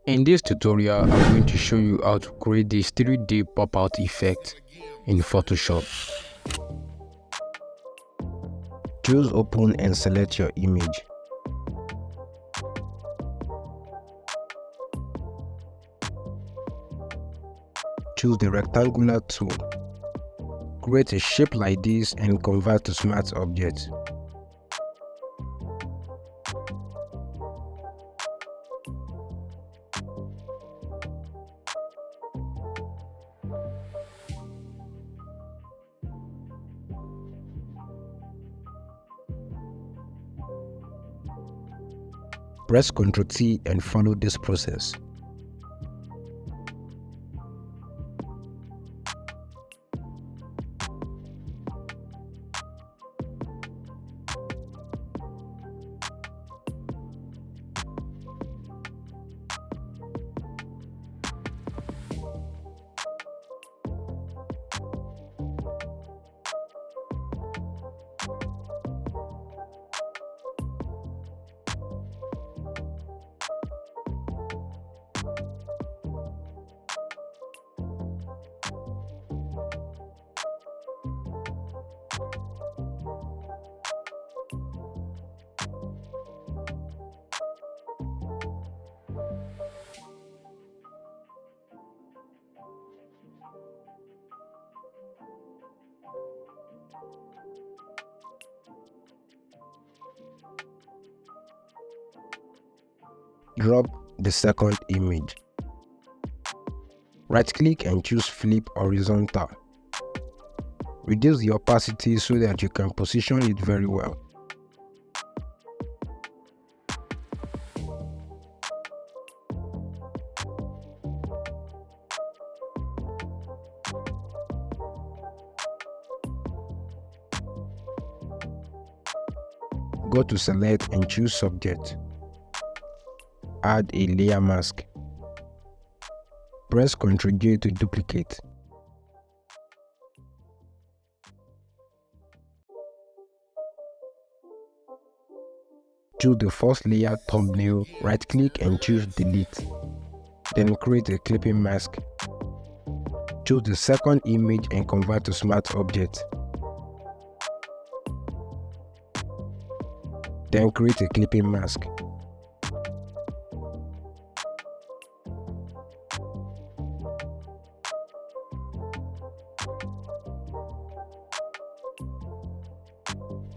In this tutorial, I'm going to show you how to create this 3D pop-out effect in Photoshop. Choose Open and select your image. Choose the rectangular tool. Create a shape like this and convert to smart object. Press Ctrl T and follow this process. Drop the second image. Right-click and choose Flip Horizontal. Reduce the opacity so that you can position it very well. Go to Select and choose Subject. Add a layer mask. Press Ctrl J to duplicate. Choose the first layer thumbnail, right-click and choose Delete. Then create a clipping mask. Choose the second image and convert to smart object. Then create a clipping mask.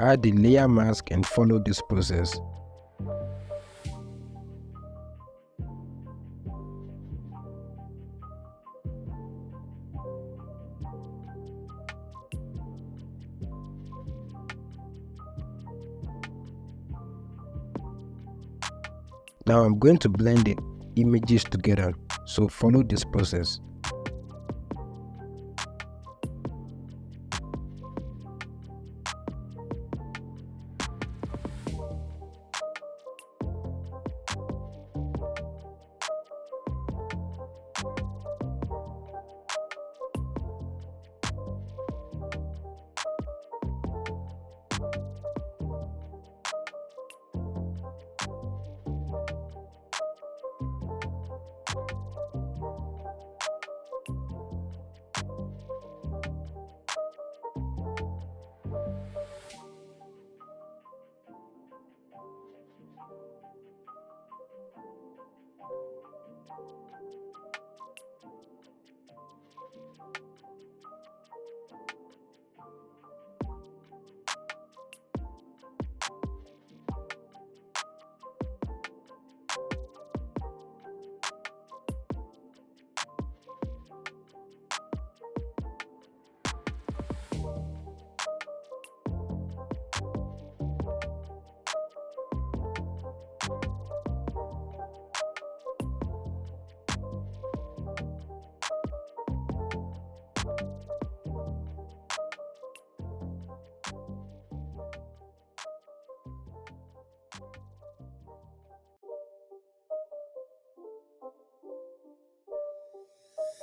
Add the layer mask and follow this process. Now I'm going to blend the images together, so follow this process.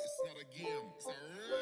It's not a game, it's a